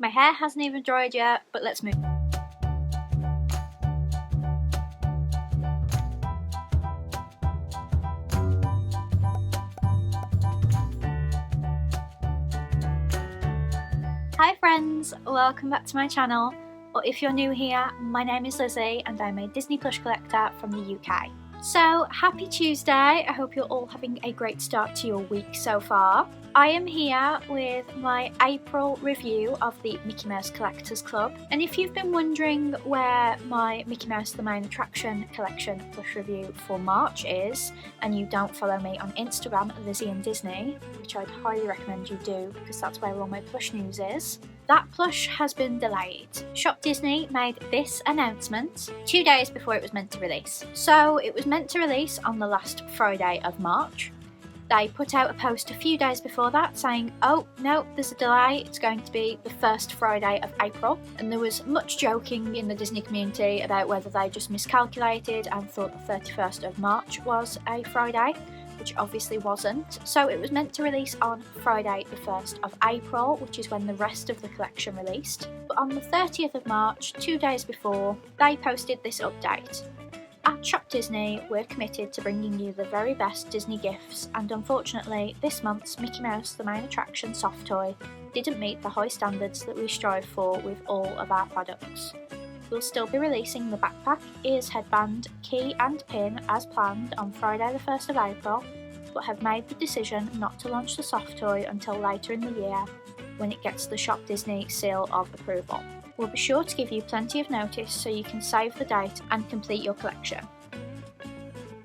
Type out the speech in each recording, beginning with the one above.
My hair hasn't even dried yet, but let's move. Hi friends, welcome back to my channel, or if you're new here, my name is Lizzie and I'm a Disney Plush collector from the UK. So happy Tuesday, I hope you're all having a great start to your week so far. I am here with my April review of the Mickey Mouse Collectors Club, and if you've been wondering where my Mickey Mouse The Main Attraction collection plush review for March is, and you don't follow me on Instagram at lizeindisney, which I'd highly recommend you do because that's where all my plush news is, that plush has been delayed. Shop Disney made this announcement 2 days before it was meant to release. So it was meant to release on the last Friday of March. They put out a post a few days before that saying, oh no, there's a delay, it's going to be the first Friday of April. And there was much joking in the Disney community about whether they just miscalculated and thought the 31st of March was a Friday, which obviously wasn't. So it was meant to release on Friday the 1st of April, which is when the rest of the collection released. But on the 30th of March, 2 days before, they posted this update. At Shop Disney, we're committed to bringing you the very best Disney gifts, and unfortunately, this month's Mickey Mouse The Main Attraction soft toy didn't meet the high standards that we strive for with all of our products. We'll still be releasing the backpack, ears, headband, key and pin as planned on Friday the 1st of April, but have made the decision not to launch the soft toy until later in the year when it gets the Shop Disney seal of approval. We'll be sure to give you plenty of notice so you can save the date and complete your collection.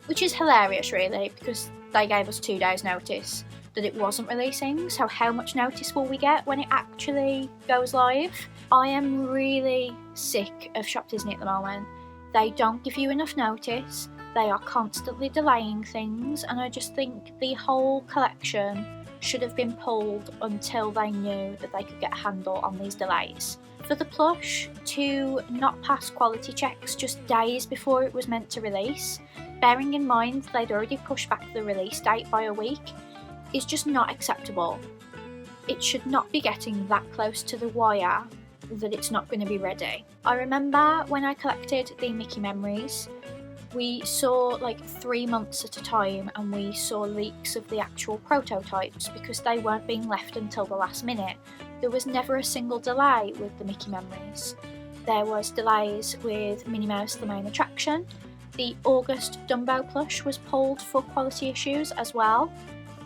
Which is hilarious really, because they gave us 2 days notice that it wasn't releasing, so how much notice will we get when it actually goes live? I am really sick of Shop Disney at the moment. They don't give you enough notice, they are constantly delaying things, and I just think the whole collection should have been pulled until they knew that they could get a handle on these delays. For the plush to not pass quality checks just days before it was meant to release, bearing in mind they'd already pushed back the release date by a week, is just not acceptable. It should not be getting that close to the wire that it's not going to be ready. I remember when I collected the Mickey Memories, we saw like 3 months at a time and we saw leaks of the actual prototypes because they weren't being left until the last minute. There was never a single delay with the Mickey Memories. There was delays with Minnie Mouse The Main Attraction. The August Dumbo plush was pulled for quality issues as well.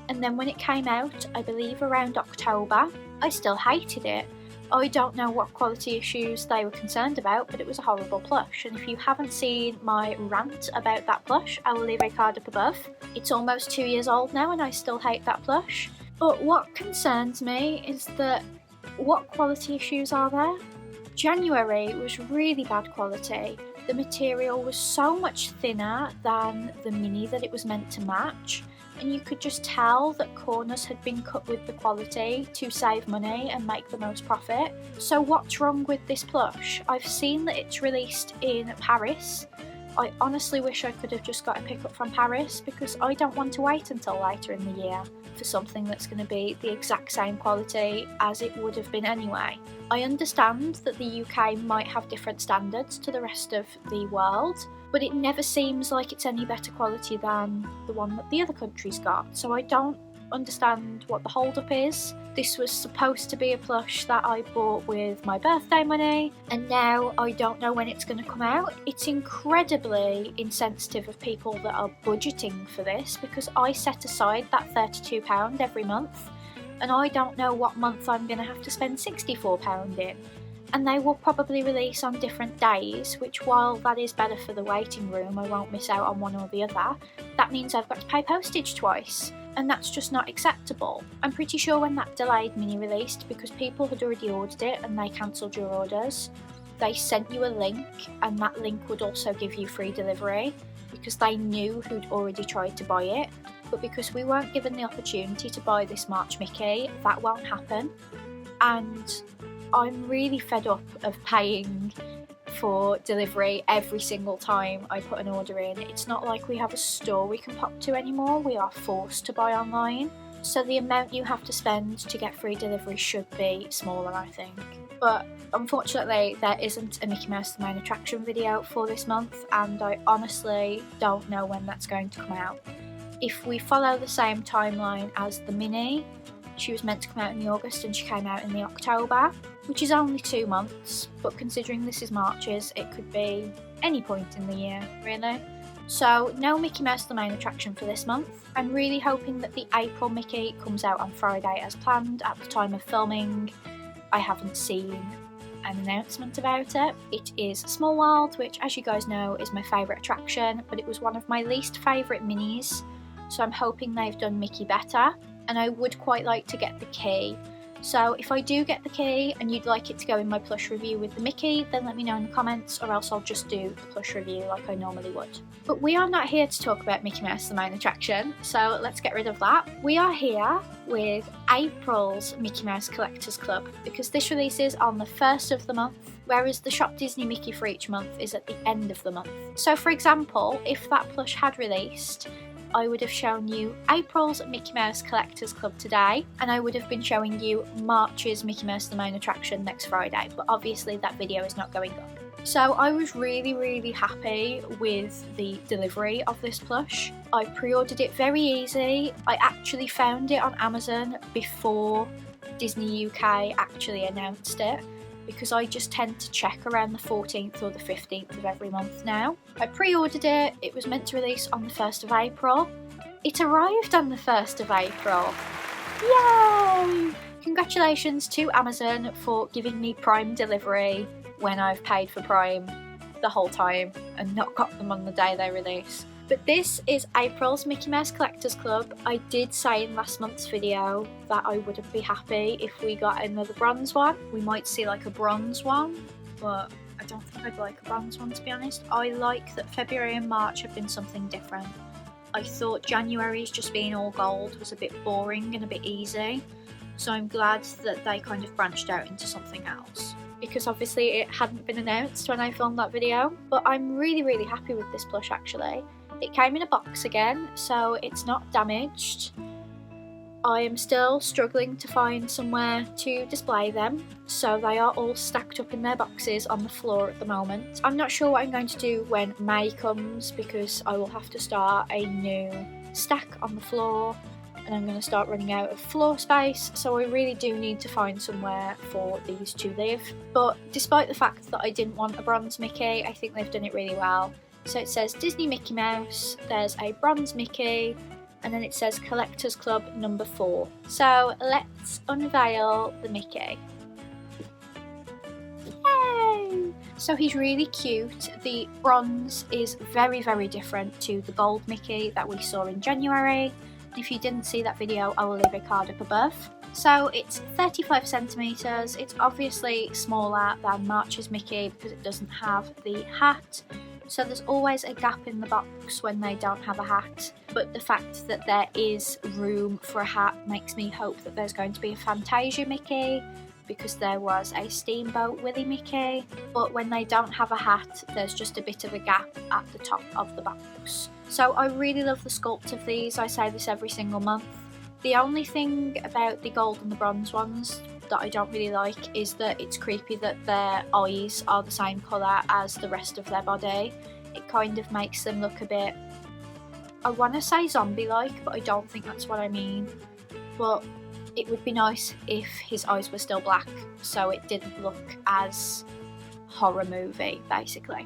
And then when it came out, I believe around October, I still hated it. I don't know what quality issues they were concerned about, but it was a horrible plush. And if you haven't seen my rant about that plush, I will leave a card up above. It's almost 2 years old now and I still hate that plush. But what concerns me is that what quality issues are there? January was really bad quality. The material was so much thinner than the mini that it was meant to match, and you could just tell that corners had been cut with the quality to save money and make the most profit. So what's wrong with this plush? I've seen that it's released in Paris. I honestly wish I could have just got a pickup from Paris because I don't want to wait until later in the year for something that's going to be the exact same quality as it would have been anyway. I understand that the UK might have different standards to the rest of the world, but it never seems like it's any better quality than the one that the other countries got, so I don't understand what the hold up is. This was supposed to be a plush that I bought with my birthday money, and now I don't know when it's going to come out. It's incredibly insensitive of people that are budgeting for this, because I set aside that £32 every month, and I don't know what month I'm going to have to spend £64 in. And they will probably release on different days, which while that is better for the waiting room, I won't miss out on one or the other, that means I've got to pay postage twice. And that's just not acceptable. I'm pretty sure when that delayed mini released, because people had already ordered it and they cancelled your orders, they sent you a link, and that link would also give you free delivery because they knew who'd already tried to buy it. But because we weren't given the opportunity to buy this March Mickey, that won't happen. And I'm really fed up of paying for delivery every single time I put an order in. It's not like we have a store we can pop to anymore, we are forced to buy online. So the amount you have to spend to get free delivery should be smaller, I think. but unfortunately there isn't a Mickey Mouse the Main Attraction video for this month, and I honestly don't know when that's going to come out. If we follow the same timeline as the Minnie, she was meant to come out in the August and she came out in the October, which is only 2 months, but considering this is March's, it could be any point in the year, really. So no Mickey Mouse the Main Attraction for this month. I'm really hoping that the April Mickey comes out on Friday as planned. At the time of filming, I haven't seen an announcement about it. It is Small World, which, as you guys know, is my favourite attraction, but it was one of my least favourite minis, so I'm hoping they've done Mickey better, and I would quite like to get the key. So if I do get the key and you'd like it to go in my plush review with the Mickey, then let me know in the comments, or else I'll just do the plush review like I normally would. But we are not here to talk about Mickey Mouse the Main Attraction, so let's get rid of that. We are here with April's Mickey Mouse Collectors Club, because this releases on the 1st of the month, whereas the Shop Disney Mickey for each month is at the end of the month. So for example, if that plush had released, I would have shown you April's Mickey Mouse Collectors Club today, and I would have been showing you March's Mickey Mouse the Main Attraction next Friday, but obviously that video is not going up. So I was really happy with the delivery of this plush. I pre-ordered it very easy. I actually found it on Amazon before Disney UK actually announced it, because I just tend to check around the 14th or the 15th of every month now. I pre-ordered it, it was meant to release on the 1st of April. It arrived on the 1st of April. Yay! Congratulations to Amazon for giving me Prime delivery when I've paid for Prime the whole time and not got them on the day they release. But this is April's Mickey Mouse Collectors Club. I did say in last month's video that I wouldn't be happy if we got another bronze one. We might see like a bronze one, but I don't think I'd like a bronze one, to be honest. I like that February and March have been something different. I thought January's just being all gold was a bit boring and a bit easy, so I'm glad that they kind of branched out into something else, because obviously it hadn't been announced when I filmed that video. But I'm really happy with this plush actually. It came in a box again, so it's not damaged. I am still struggling to find somewhere to display them, so they are all stacked up in their boxes on the floor at the moment. I'm not sure what I'm going to do when May comes, because I will have to start a new stack on the floor, and I'm going to start running out of floor space, so I really do need to find somewhere for these to live. But despite the fact that I didn't want a bronze Mickey, I think they've done it really well. So it says Disney Mickey Mouse, there's a bronze Mickey, and then it says Collectors Club number 4. So let's unveil the Mickey. Yay! So he's really cute. The bronze is very different to the gold Mickey that we saw in January. If you didn't see that video, I will leave a card up above. So it's 35 centimetres. It's obviously smaller than March's Mickey because it doesn't have the hat. So there's always a gap in the box when they don't have a hat, but the fact that there is room for a hat makes me hope that there's going to be a Fantasia Mickey, because there was a Steamboat Willie Mickey, but when they don't have a hat there's just a bit of a gap at the top of the box. So I really love the sculpt of these. I say this every single month. The only thing about the gold and the bronze ones that I don't really like is that it's creepy that their eyes are the same colour as the rest of their body. It kind of makes them look a bit, I want to say zombie-like, but I don't think that's what I mean. But it would be nice if his eyes were still black, so it didn't look as horror movie, basically.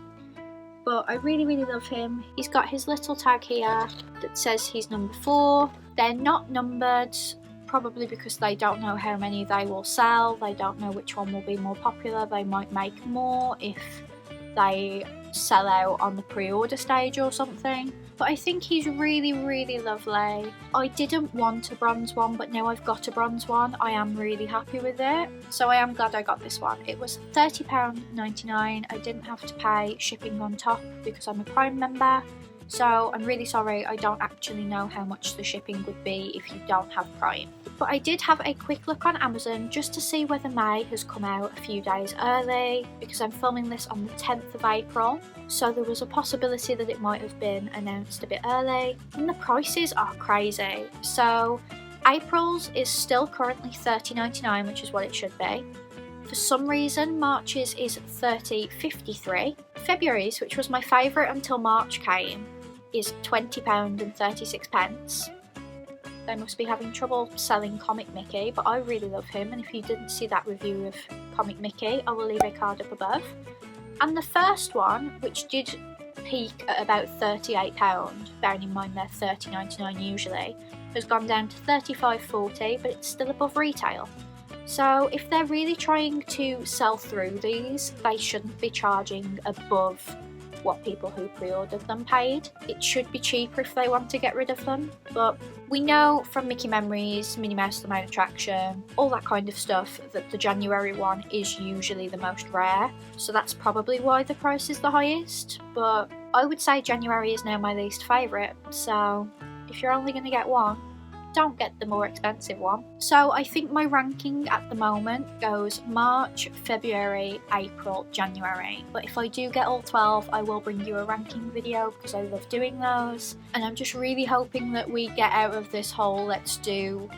But I really love him. He's got his little tag here that says he's number 4. They're not numbered, probably because they don't know how many they will sell. They don't know which one will be more popular. They might make more if they sell out on the pre-order stage or something. But I think he's really lovely. I didn't want a bronze one, but now I've got a bronze one. I am really happy with it. So I am glad I got this one. It was £30.99. I didn't have to pay shipping on top because I'm a Prime member. So I'm really sorry, I don't actually know how much the shipping would be if you don't have Prime. But I did have a quick look on Amazon just to see whether May has come out a few days early, because I'm filming this on the 10th of April. So there was a possibility that it might have been announced a bit early. And the prices are crazy. So April's is still currently £30.99, which is what it should be. For some reason, March's is £30.53. February's, which was my favourite until March came, is £20.36. They must be having trouble selling Comic Mickey, but I really love him, and if you didn't see that review of Comic Mickey, I will leave a card up above. And the first one, which did peak at about £38, bearing in mind they're £30.99 usually, has gone down to £35.40, but it's still above retail. So if they're really trying to sell through these, they shouldn't be charging above what people who pre-ordered them paid. It should be cheaper if they want to get rid of them, but we know from Mickey Memories, Minnie Mouse The Main Attraction, all that kind of stuff, that the January one is usually the most rare, so that's probably why the price is the highest. But I would say January is now my least favourite, so if you're only going to get one, don't get the more expensive one. So I think my ranking at the moment goes March, February, April, January. But if I do get all 12, I will bring you a ranking video because I love doing those. And I'm just really hoping that we get out of this whole let's do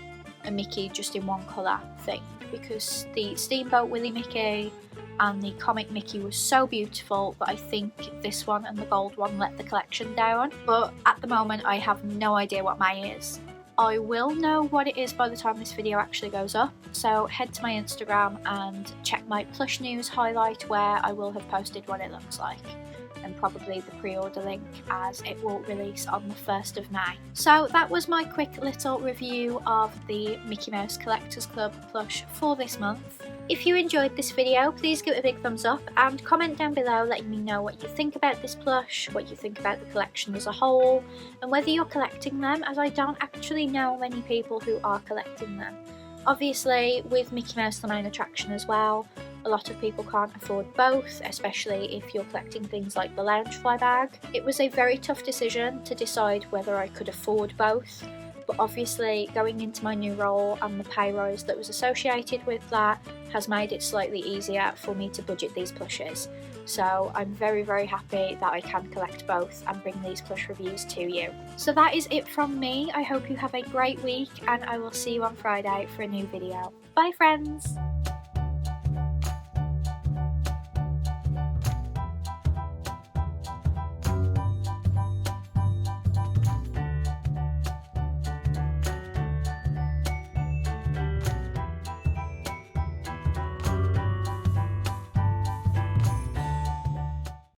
a Mickey just in one colour thing, because the Steamboat Willie Mickey and the Comic Mickey was so beautiful, but I think this one and the gold one let the collection down. But at the moment I have no idea what May is. I will know what it is by the time this video actually goes up, so head to my Instagram and check my plush news highlight where I will have posted what it looks like, and probably the pre-order link, as it will release on the 1st of May. So that was my quick little review of the Mickey Mouse Collectors Club plush for this month. If you enjoyed this video, please give it a big thumbs up and comment down below letting me know what you think about this plush, what you think about the collection as a whole, and whether you're collecting them, as I don't actually know many people who are collecting them. Obviously, with Mickey Mouse The Main Attraction as well, a lot of people can't afford both, especially if you're collecting things like the Loungefly bag. It was a very tough decision to decide whether I could afford both, but obviously going into my new role and the pay rise that was associated with that has made it slightly easier for me to budget these plushes. So I'm very, very happy that I can collect both and bring these plush reviews to you. So that is it from me. I hope you have a great week, and I will see you on Friday for a new video. Bye friends!